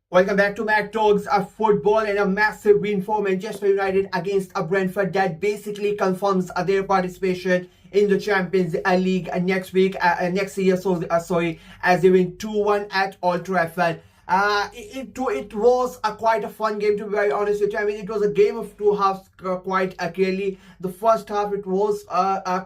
Welcome back to Mac Talks, a football and a massive win for Manchester United against a Brentford that basically confirms their participation in the Champions League next week, next year. Sorry, as they win 2-1 at Old Trafford. It was a quite a fun game, to be very honest with you. I mean, it was a game of two halves, quite clearly. The first half, it was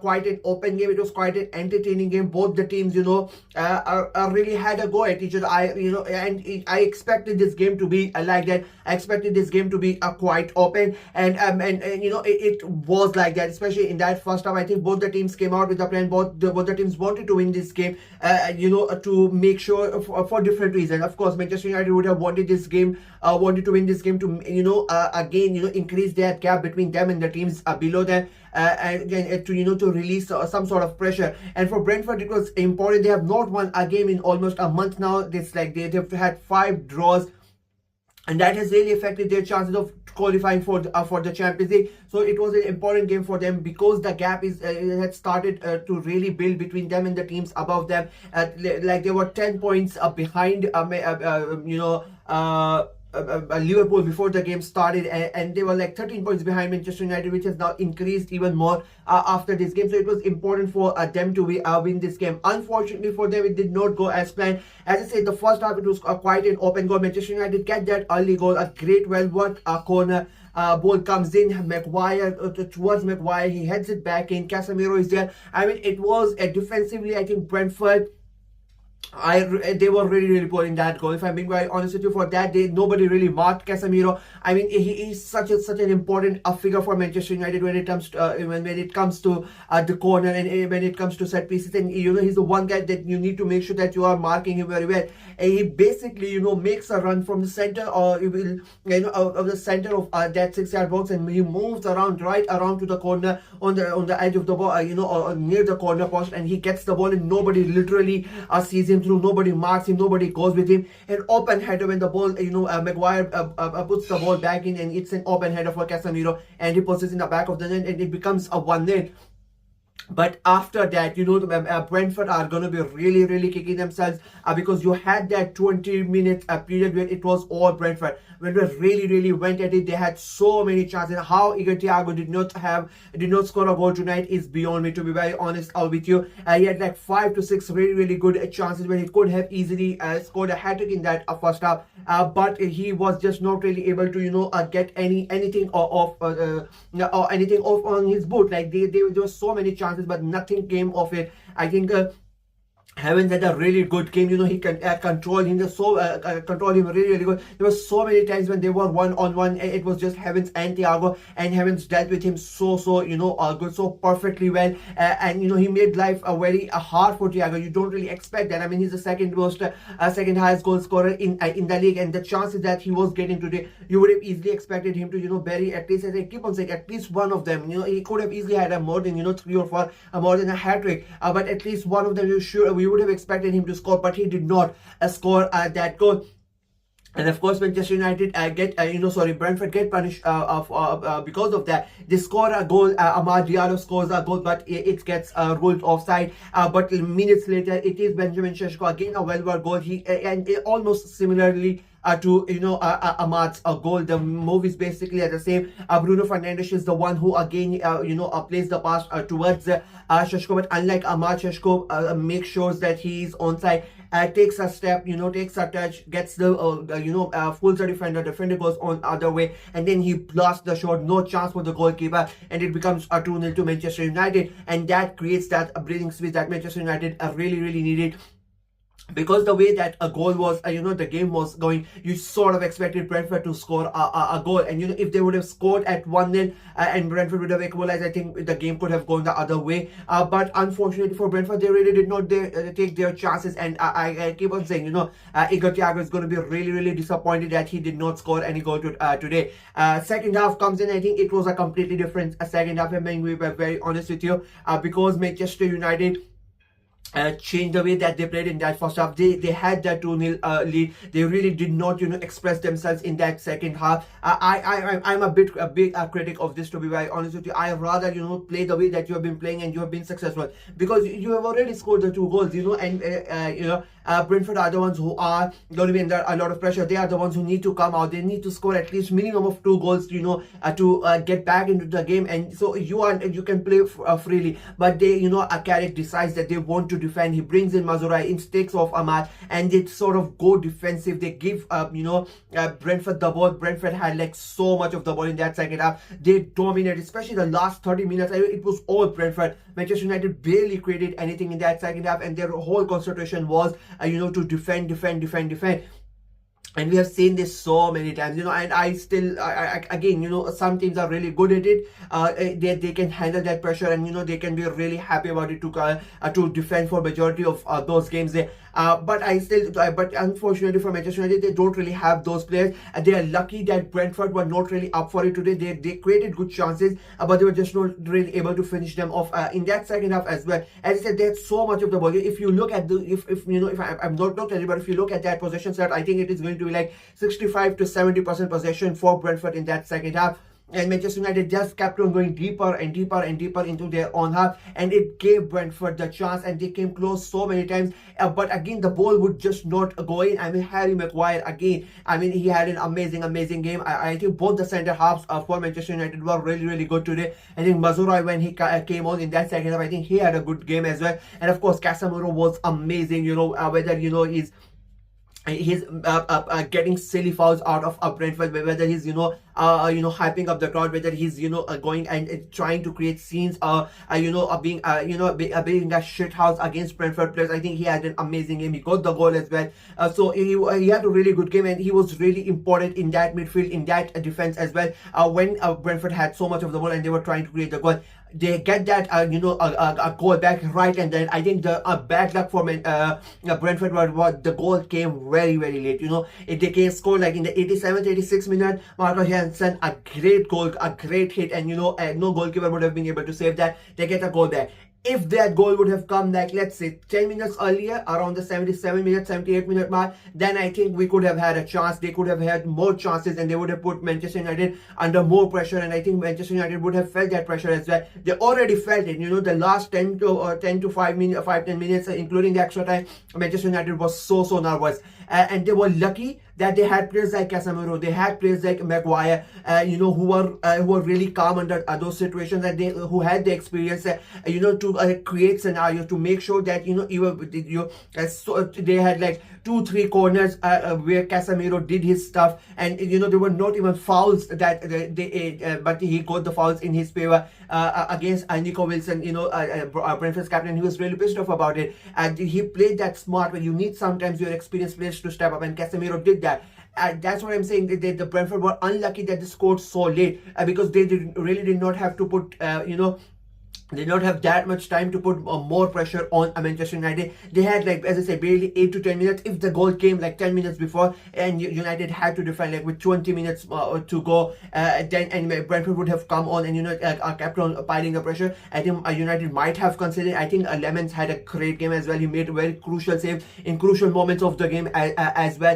quite an open game. It was quite an entertaining game. Both the teams, really had a go at each other. I expected this game to be like that. I expected this game to be quite open, and it was like that, especially in that first half. I think both the teams came out with a plan. Both the teams wanted to win this game, to make sure for different reasons. Of course, Manchester United would have wanted this game, wanted to win this game to again increase that gap between them and the teams below them. And again, to release some sort of pressure. And for Brentford, it was important. They have not won a game in almost a month now. It's like they've had 5 draws, and that has really affected their chances of qualifying for the Champions League. So it was an important game for them because the gap is had started to really build between them and the teams above them. Like they were 10 points behind Liverpool before the game started, and they were like 13 points behind Manchester United, which has now increased even more after this game. So it was important for them to win this game. Unfortunately for them, it did not go as planned. As I said, the first half it was quite an open goal. Manchester United get that early goal, a great well-worked corner. Ball comes in, Maguire towards Maguire, he heads it back in. Casemiro is there. I mean, it was defensively, I think Brentford, they were really poor in that goal. If I'm being very honest with you, for that day nobody really marked Casemiro. I mean, he is such an important figure for Manchester United when it comes to when it comes to the corner, and when it comes to set pieces. And he's the one guy that you need to make sure that you are marking him very well. And he basically makes a run from the center, or he will of the center of that 6-yard box, and he moves around right around to the corner on the edge of the ball, or near the corner post, and he gets the ball, and nobody literally sees him through. Nobody marks him, nobody goes with him. An open header when the ball, Maguire puts the ball back in, and it's an open header for Casemiro, and he puts it in the back of the net, and it becomes a 1-0. But after that, Brentford are going to be really kicking themselves, because you had that 20-minute period where it was all Brentford. When they really went at it, they had so many chances. How Igor Thiago did not score a goal tonight is beyond me, to be very honest with you. He had like 5 to 6 really good chances when he could have easily scored a hat-trick in that first half. But he was just not really able to get anything off or anything off on his boot. Like there were so many chances, but nothing came of it. I think Heavens had a really good game. He can control him. Control him really good. There were so many times when they were 1-on-1. It was just Heavens and Thiago, and Heavens dealt with him so good, so perfectly well. And he made life very hard for Thiago. You don't really expect that. I mean, he's the second highest goal scorer in the league, and the chances that he was getting today, you would have easily expected him to bury at least, as I keep on saying, at least one of them. He could have easily had a more than 3 or 4 more than a hat trick. But at least one of them, we would have expected him to score, but he did not score that goal. And of course, Manchester United Brentford get punished because of that. They score a goal. Amad Diallo scores a goal, but it gets ruled offside. But minutes later, it is Benjamin Sesko, again a well-worked goal. And almost similarly to Amad's goal. The move is basically the same. Bruno Fernandes is the one who again plays the pass towards Sesko, but unlike Amad, Sesko makes sure that he is onside. Takes a step, takes a touch, gets the fools the defender goes on other way, and then he blasts the shot. No chance for the goalkeeper, and it becomes a 2-0 to Manchester United, and that creates that breathing space that Manchester United really needed. Because the way that a goal was, the game was going, you sort of expected Brentford to score a goal. And, if they would have scored at 1-0 and Brentford would have equalized, I think the game could have gone the other way. But unfortunately for Brentford, they really did not take their chances. And I keep on saying, Igor Thiago is going to be really disappointed that he did not score any goal today. Second half comes in. I think it was a completely different second half. I mean, we were very honest with you, because Manchester United changed the way that they played in that first half. They had that 2-0 lead. They really did not express themselves in that second half. I'm a big critic of this, to be very honest with you. I rather play the way that you have been playing and you have been successful, because you have already scored the 2 goals, and Brentford are the ones who are going to be under a lot of pressure. They are the ones who need to come out. They need to score at least minimum of 2 goals, to get back into the game. And so you can play freely. But they, Carrick decides that they want to defend. He brings in Mazurai, takes off Ahmad, and they sort of go defensive. They give, Brentford the ball. Brentford had like so much of the ball in that second half. They dominated, especially the last 30 minutes. It was all Brentford. Manchester United barely created anything in that second half, and their whole concentration was, to defend. And we have seen this so many times, and again, some teams are really good at it. They can handle that pressure, and they can be really happy about it to defend for majority of those games. But unfortunately for Manchester United, they don't really have those players. They are lucky that Brentford were not really up for it today. They created good chances, but they were just not really able to finish them off in that second half as well. As I said, they had so much of the ball. If you look at I'm not telling you, but if you look at that possession set, I think it is going to be like 65 to 70% possession for Brentford in that second half. And Manchester United just kept on going deeper and deeper into their own half, and it gave Brentford the chance, and they came close so many times. But again, the ball would just not go in. Harry Maguire again. He had an amazing game. I think both the centre halves for Manchester United were really good today. I think Mazurai, when he came on in that second half, I think he had a good game as well. And of course, Casemiro was amazing. Whether he's getting silly fouls out of Brentford, whether he's hyping up the crowd, whether he's going and trying to create scenes, being a shit house against Brentford players. I think he had an amazing game. He got the goal as well. So he had a really good game, and he was really important in that midfield, in that defense as well. When Brentford had so much of the ball and they were trying to create the goal, they get that a goal back right, and then I think the bad luck for Brentford was the goal came very late. They came scored like in the 87th, 86th minute. Marco Jansen, a great goal, a great hit, and no goalkeeper would have been able to save that. They get a goal back. If that goal would have come like, let's say 10 minutes earlier, around the 78 minute mark, then I think we could have had a chance. They could have had more chances, and they would have put Manchester United under more pressure, and I think Manchester United would have felt that pressure as well. They already felt it. The last 10 to 5 minutes, including the extra time, Manchester United was so nervous. And they were lucky that they had players like Casemiro, they had players like Maguire, who were really calm under those situations, and who had the experience, to create scenarios, to make sure that they had like 2-3 corners where Casemiro did his stuff, and there were not even fouls that but he got the fouls in his favor against Nico Wilson, Brentford's captain. He was really pissed off about it, and he played that smart, when you need sometimes your experienced players to step up, and Casemiro did that. That's what I'm saying. The Brentford were unlucky that they scored so late, because they really did not have to put they don't have that much time to put more pressure on Manchester United. They had, like, as I said, barely 8 to 10 minutes. If the goal came like 10 minutes before, and United had to defend like with 20 minutes to go, then Brentford would have come on and kept on piling the pressure. I think United might have considered. I think Lemons had a great game as well. He made a very crucial save in crucial moments of the game as well.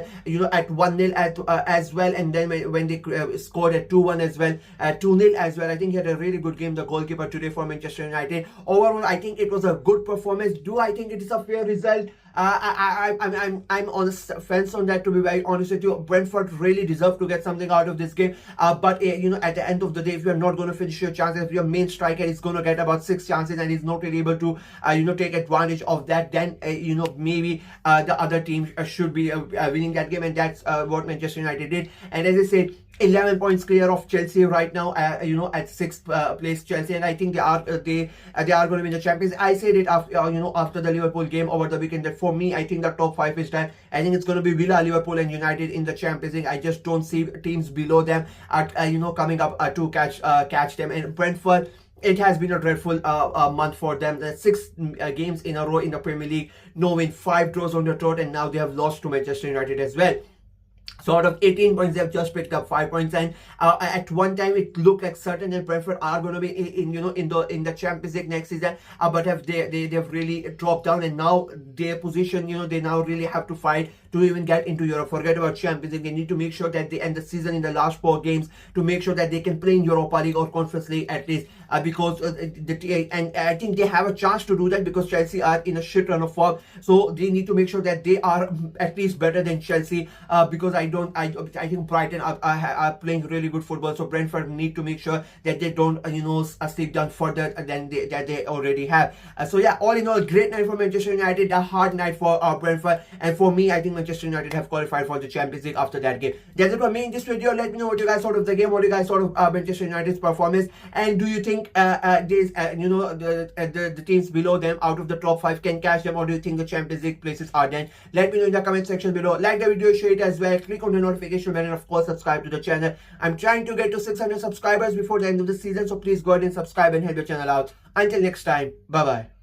At 1-0 as well, and then when they scored at 2-1 as well, 2-0 as well. I think he had a really good game, the goalkeeper today for Manchester United. Overall, I think it was a good performance. Do I think it is a fair result? I'm on the fence on that, to be very honest with you. Brentford really deserve to get something out of this game, but at the end of the day, if you're not going to finish your chances, if your main striker is going to get about 6 chances and he's not really able to take advantage of that, then maybe the other team should be winning that game, and that's what Manchester United did. And as I said, 11 points clear of Chelsea right now, at 6th place Chelsea, and I think they are going to win the Champions. I said it after the Liverpool game over the weekend, that for me, I think the top 5 is done. I think it's going to be Villa, Liverpool and United in the Champions League. I just don't see teams below them coming up to catch them. And Brentford, it has been a dreadful month for them. 6 games in a row in the Premier League, no win, 5 draws on the trot, and now they have lost to Manchester United as well. sort of 18 points. They've just picked up 5 points, and at one time it looked like certain that Brentford are going to be in the Champions League next season, but they've really dropped down, and now their position, they now really have to fight to even get into Europe. Forget about Champions League. They need to make sure that they end the season in the last 4 games to make sure that they can play in Europa League or Conference League at least, because and I think they have a chance to do that because Chelsea are in a shit run of form. So they need to make sure that they are at least better than Chelsea, because I think Brighton are playing really good football. So Brentford need to make sure that they don't slip down further than they already have. So yeah, all in all, great night for Manchester United, a hard night for Brentford, and for me, I think Manchester United have qualified for the Champions League after that game. That's it for me in this video. Let me know what you guys thought of the game, what you guys thought of Manchester United's performance, and do you think the teams below them out of the top 5 can catch them, or do you think the Champions League places are done? Let me know in the comment section below. Like the video, share it as well, click on the notification bell, and of course subscribe to the channel. I'm trying to get to 600 subscribers before the end of the season, so please go ahead and subscribe and help the channel out. Until next time, bye bye.